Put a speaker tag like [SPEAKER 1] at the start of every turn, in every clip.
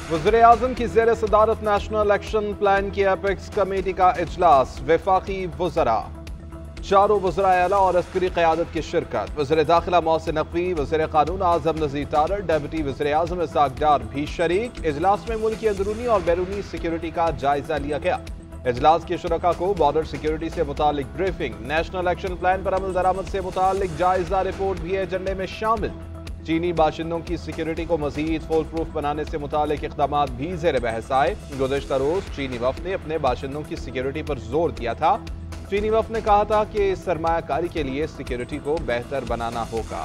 [SPEAKER 1] वज़ीर आज़म की ज़ेर सदारत नेशनल एक्शन प्लान की एपेक्स कमेटी का इजलास, वफाकी वज़रा, चारों वज़रा आला और अस्करी क़यादत की शिरकत। वज़ीर दाखिला मोहसिन नकवी, वज़ीर क़ानून आज़म नज़ीर तारड़, डेप्यूटी वज़ीर आज़म इसाक डार भी शरीक। इजलास में मुल्क की अंदरूनी और बैरूनी सिक्योरिटी का जायजा लिया गया। इजलास के शुरका को बॉर्डर सिक्योरिटी से मुतालिक ब्रीफिंग, नेशनल एक्शन प्लान पर अमल दरामद से मुतालिक जायजा रिपोर्ट भी एजेंडे में शामिल। चीनी बाशिंदों की सिक्योरिटी को मजीद फुल प्रूफ बनाने से मुतालिक इक़दामात भी ज़ेर बहस आए। गुज़श्ता रोज़ चीनी वफ़द ने अपने बाशिंदों की सिक्योरिटी पर जोर दिया था। चीनी वफ़द ने कहा था कि सरमायाकारी के लिए सिक्योरिटी को बेहतर बनाना होगा।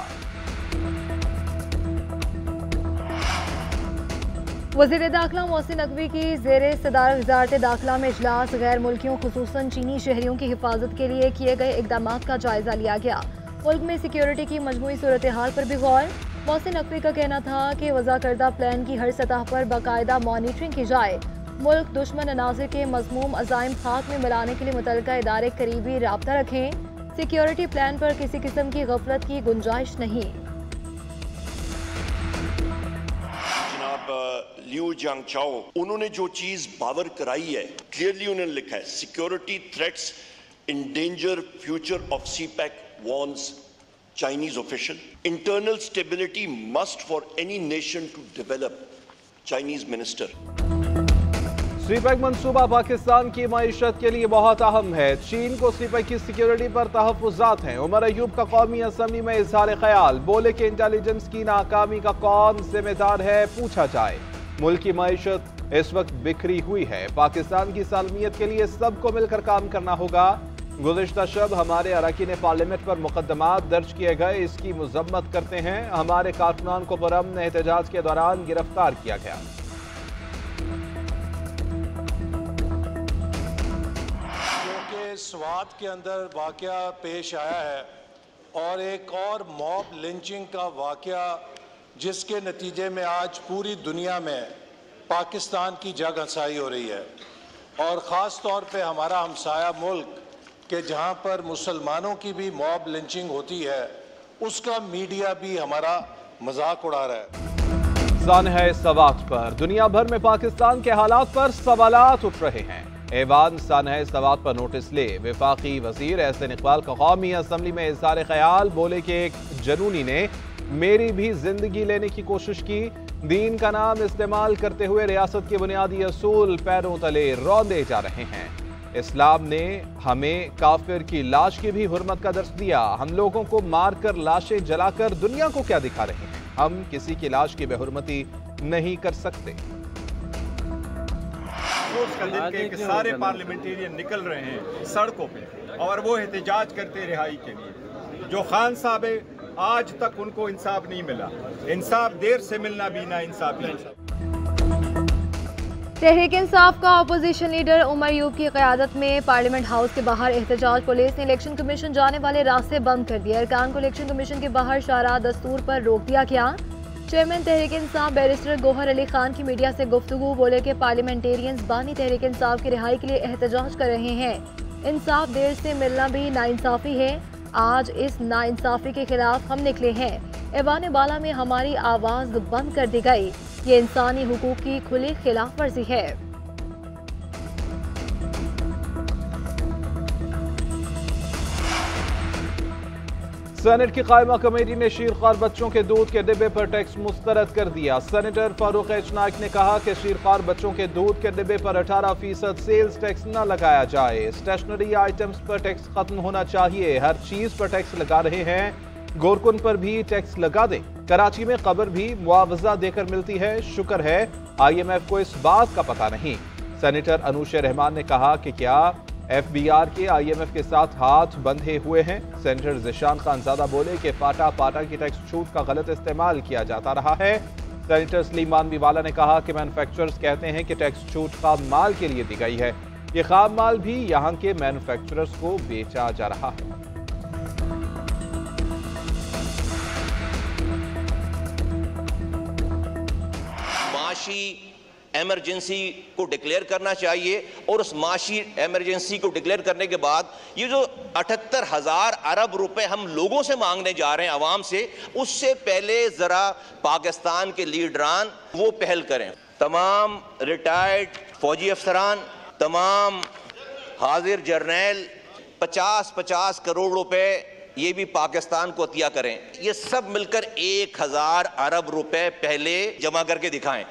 [SPEAKER 2] वज़ीर दाखिला मोहसिन नकवी की ज़ेर सदारत वज़ारत दाखिला में इजलास, गैर मुल्कियों खुसूसन चीनी शहरियों की हिफाजत के लिए किए गए इक़दामात का जायजा लिया गया। मुल्क में सिक्योरिटी की मजमूई सूरत हाल पर भी गौर। मोहसिन नकवी का कहना था कि वज़ा करदा प्लान की हर सतह पर बाकायदा मॉनिटरिंग की जाए। मुल्क दुश्मन अनाज़िर के मज़मूम अज़ाइम खाक में मिलाने के लिए मुतल्लिका इदारे करीबी राब्ता रखें। सिक्योरिटी प्लान पर किसी किस्म की गफलत की गुंजाइश नहीं।
[SPEAKER 3] लियू जांगचाओ, उन्होंने जो चीज बावर कराई है, क्लियरली उन्होंने लिखा है, security threats endanger future of CPEC, warns Chinese official. Internal stability must for any nation to develop, Chinese minister.
[SPEAKER 1] CPEC मंसूबा पाकिस्तान की मईशत के लिए बहुत अहम है। चीन को सीपैक की सिक्योरिटी पर तहफ़्फ़ुज़ात हैं। उमर अयूब का कौमी असम्बली में इज़हार ख्याल, बोले कि इंटेलिजेंस की नाकामी का कौन जिम्मेदार है, पूछा जाए। मुल्क की मईशत इस वक्त बिखरी हुई है। पाकिस्तान की सालमियत के लिए सबको मिलकर काम करना होगा। गुज़िश्ता शब हमारे अरकान पार्लियामेंट पर मुकदमात दर्ज किए गए, इसकी मज़म्मत करते हैं। हमारे कारकुनान को पुरअमन एहतजाज के दौरान गिरफ्तार किया गया।
[SPEAKER 4] क्योंकि स्वात के अंदर वाक़या पेश आया है और एक और मॉब लिंचिंग का वाक़या, जिसके नतीजे में आज पूरी दुनिया में पाकिस्तान की जग हंसाई हो रही है और ख़ास तौर पे हमारा हमसाया मुल्क कि जहाँ पर मुसलमानों की भी मॉब लिंचिंग होती है, उसका मीडिया भी हमारा मजाक उड़ा रहा है।
[SPEAKER 1] सानहे सवात पर दुनिया भर में पाकिस्तान के हालात पर सवालात उठ रहे हैं। ऐवान सानहे सवात पर नोटिस ले, वफाकी वजीर एहसन इकबाल का कौमी असम्बली में इज़हार ख्याल, बोले कि एक जनूनी ने मेरी भी जिंदगी लेने की कोशिश की। दीन का नाम इस्तेमाल करते हुए रियासत के बुनियादी असूल पैरों तले रौंदे जा रहे हैं। इस्लाम ने हमें काफिर की लाश की भी हुर्मत का दर्स दिया। हम लोगों को मारकर लाशें जलाकर दुनिया को क्या दिखा रहे हैं? हम किसी की लाश की बेहुरमती नहीं कर सकते।
[SPEAKER 5] सारे पार्लियामेंटेरियन निकल रहे हैं सड़कों पे और वो एहतजाज करते रिहाई के लिए। जो खान साहब है, आज तक उनको इंसाफ नहीं मिला। इंसाफ देर से मिलना भी ना इंसाफी।
[SPEAKER 2] तहरीक इंसाफ का अपोजिशन लीडर उमर अयूब की क़यादत में पार्लियामेंट हाउस के बाहर एहतजाज। पुलिस ने इलेक्शन कमीशन जाने वाले रास्ते बंद कर दिए। अरकान को इलेक्शन कमीशन के बाहर शारा दस्तूर पर रोक दिया गया। चेयरमैन तहरीक इंसाफ बैरिस्टर गौहर अली खान की मीडिया से गुफ्तगू, बोले कि पार्लियामेंटेरियंस बानी तहरीक इंसाफ की रिहाई के लिए एहतजाज कर रहे हैं। इंसाफ देर से मिलना भी नाइंसाफ़ी है। आज इस नाइंसाफ़ी के खिलाफ हम निकले हैं। ऐवान बाला में हमारी आवाज़ बंद कर दी गई। ये इंसानी हुकूक की खुली खिलाफ वर्जी है।
[SPEAKER 1] सेनेट की कायमा कमेटी ने शीरख्वार बच्चों के दूध के डिब्बे पर टैक्स मुस्तरद कर दिया। सेनेटर फारूक एच नाइक ने कहा कि शीरख्वार बच्चों के दूध के डिब्बे पर 18% सेल्स टैक्स न लगाया जाए। स्टेशनरी आइटम्स पर टैक्स खत्म होना चाहिए। हर चीज पर टैक्स लगा रहे हैं, गोरकुन पर भी टैक्स लगा दें। कराची में कब्र भी मुआवजा देकर मिलती है। शुक्र है IMF को इस बात का पता नहीं। सेनेटर अनूश रहमान ने कहा कि क्या FBR के IMF के साथ हाथ बंधे हुए हैं। सेनेटर ज़िशान खानज़ादा बोले कि फाटा फाटा की टैक्स छूट का गलत इस्तेमाल किया जाता रहा है। सेनेटर सलीमान बीवाला ने कहा कि मैन्युफैक्चरर्स कहते हैं कि टैक्स छूट खाम माल के लिए दी गई है। ये खाम माल भी यहाँ के मैन्युफैक्चरर्स को बेचा जा रहा है।
[SPEAKER 6] माशी एमरजेंसी को डिक्लेयर करना चाहिए और उस माशी एमरजेंसी को डिक्लेयर करने के बाद ये जो 78,000 अरब रुपए हम लोगों से मांगने जा रहे हैं, आवाम से, उससे पहले जरा पाकिस्तान के लीडरान वो पहल करें। तमाम रिटायर्ड फौजी अफसरान, तमाम हाजिर जर्नैल 50-50 करोड़ रुपए ये भी पाकिस्तान को अतिया करें। ये सब मिलकर 1000 अरब रुपए पहले जमा करके दिखाएं।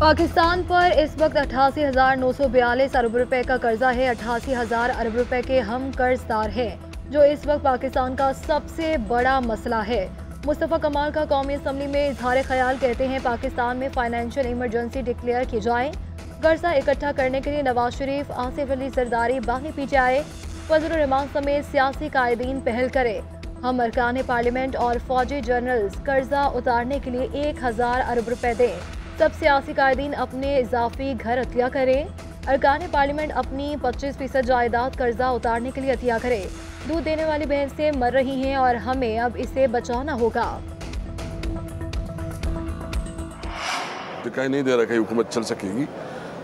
[SPEAKER 2] पाकिस्तान पर इस वक्त 88,942 अरब रुपए का कर्जा है। 88,000 अरब रुपए के हम कर्जदार हैं, जो इस वक्त पाकिस्तान का सबसे बड़ा मसला है। मुस्तफ़ा कमाल का कौमी असम्बली में इजहार ख्याल, कहते हैं पाकिस्तान में फाइनेंशियल इमरजेंसी डिक्लेयर की जाए। कर्जा इकट्ठा करने के लिए नवाज शरीफ, आसिफ अली जरदारी, बागी PTI, फजलुर रहमान समेत सियासी कायदीन पहल करे। हम अरकान पार्लियामेंट और फौजी जनरल्स कर्जा उतारने के लिए 1000 अरब रुपए दें। सब सियासी कायदीन अपने इजाफी घर अतिया करें। अरकान पार्लियामेंट अपनी 25% जायदाद कर्जा उतारने के लिए अतिया करे। दूध देने वाली भैंसें मर रही हैं और हमें अब इसे बचाना होगा।
[SPEAKER 7] दिखाई नहीं दे रहा कि हुकूमत चल सकेगी,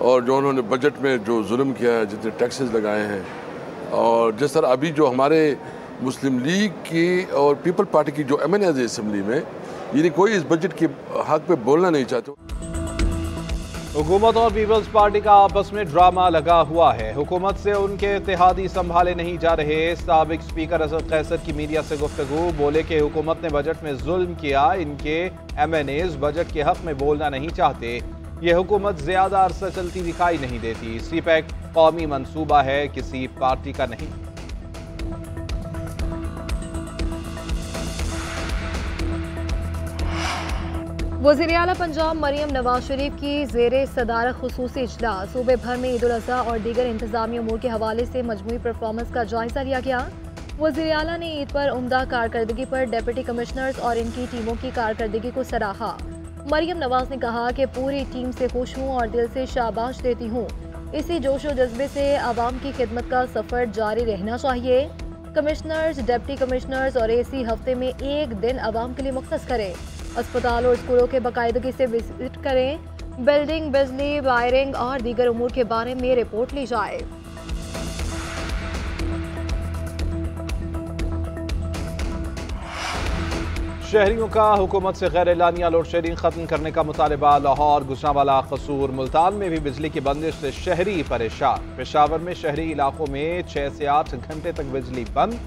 [SPEAKER 7] और जो उन्होंने बजट में जो जुल्म किया है, जितने टैक्सेस लगाए हैं, और जिस तरह अभी जो हमारे मुस्लिम लीग की और पीपल पार्टी की जो MNAs है असम्बली में, यानी कोई इस बजट के हक पे बोलना नहीं चाहते।
[SPEAKER 1] हुकूमत और पीपल्स पार्टी का आपस में ड्रामा लगा हुआ है। हुकूमत से उनके इत्तेहादी संभाले नहीं जा रहे। साबिक स्पीकर असद कैसर की मीडिया से गुफ्तगू, बोले कि हुकूमत ने बजट में जुल्म किया, इनके MNAs बजट के हक में बोलना नहीं चाहते। ये हुकूमत ज्यादा अरसा चलती दिखाई नहीं देती। CPEC कौमी मंसूबा है, किसी पार्टी का नहीं।
[SPEAKER 2] वज़ीर आला पंजाब मरियम नवाज शरीफ की ज़ेरे सदारत खुसूसी इजलास। सूबे भर में ईद उल अज़हा और दीगर इंतजामी अमूर के हवाले से मजमूई परफॉर्मेंस का जायजा लिया गया। वज़ीर आला ने ईद पर उम्दा कारकर्दगी पर डिप्टी कमिश्नर्स और इनकी टीमों की कारकर्दगी को सराहा। मरियम नवाज ने कहा कि पूरी टीम से खुश हूँ और दिल से शाबाश देती हूँ। इसी जोश और जज्बे से आवाम की खिदमत का सफ़र जारी रहना चाहिए। कमिश्नर्स, डिप्टी कमिश्नर्स और AC हफ्ते में एक दिन आवाम के लिए मुख्तस करें। अस्पताल और स्कूलों के बाकायदगी से विजिट करें। बिल्डिंग, बिजली, वायरिंग और दीगर उमूर के बारे में रिपोर्ट ली जाए।
[SPEAKER 1] शहरियों का हुकूमत से गैर एलानिया लोड शेडिंग खत्म करने का मुतालबा। लाहौर, गुजरांवाला, कसूर, मुल्तान में भी बिजली की बंदिश से शहरी परेशान। पेशावर में शहरी इलाकों में 6 से 8 घंटे तक बिजली बंद।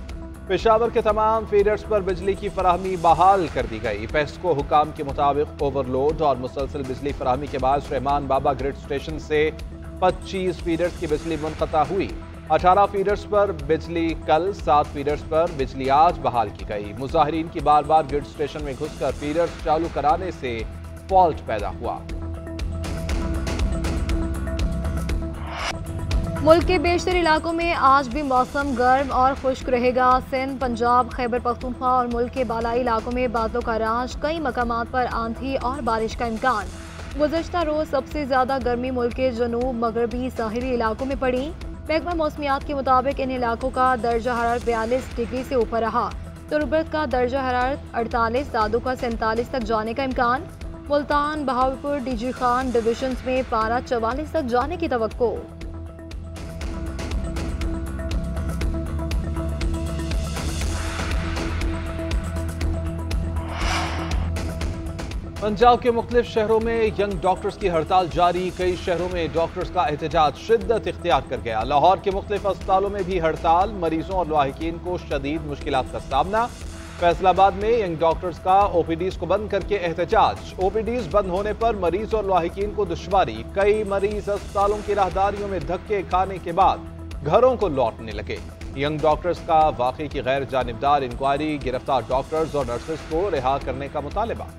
[SPEAKER 1] पेशावर के तमाम फीडर्स पर बिजली की फराहमी बहाल कर दी गई। पेस्को हुकाम के मुताबिक ओवरलोड और मुसलसल बिजली फराहमी के बाद रहमान बाबा ग्रिड स्टेशन से 25 फीडर्स की बिजली मुनक़ता हुई। 18 फीडर्स पर बिजली कल, 7 फीडर्स पर बिजली आज बहाल की गई। मुजाहिरीन की बार बार ग्रिड स्टेशन में घुसकर फीडर्स चालू कराने से फॉल्ट पैदा हुआ।
[SPEAKER 2] मुल्क के बेशतर इलाकों में आज भी मौसम गर्म और खुश्क रहेगा। सिंध, पंजाब, खैबर पख्तूनख्वा और मुल्क के बालाई इलाकों में बादलों का राज। कई मकामात पर आंधी और बारिश का इम्कान। गुज़श्ता रोज सबसे ज्यादा गर्मी मुल्क के जनूब मगरबी साहिली इलाकों में पड़ी। महकमा मौसमियात के मुताबिक इन इलाकों का दर्जा हरारत 42 डिग्री से ऊपर रहा। तुर्बत का दर्जा हरारत 48, दादू का 47 तक जाने का इम्कान। मुल्तान, बहावलपुर, DG खान डिविजन में पारा 44 तक जाने की तवक्को।
[SPEAKER 1] पंजाब के मुख्तलिफ शहरों में यंग डॉक्टर्स की हड़ताल जारी। कई शहरों में डॉक्टर्स का एहतजाज शिद्दत इख्तियार कर गया। लाहौर के मुख्तलिफ अस्पतालों में भी हड़ताल, मरीजों और लाहिकीन को शदीद मुश्किलात का सामना। फैसलाबाद में यंग डॉक्टर्स का OPDs को बंद करके एहतजाज। OPDs बंद होने पर मरीज और लाहिकीन को दुश्वारी। कई मरीज अस्पतालों की राहदारियों में धक्के खाने के बाद घरों को लौटने लगे। यंग डॉक्टर्स का वाकई की गैर जानिबदार इंक्वायरी, गिरफ्तार डॉक्टर्स और नर्सेस को रिहा करने का मुतालबा।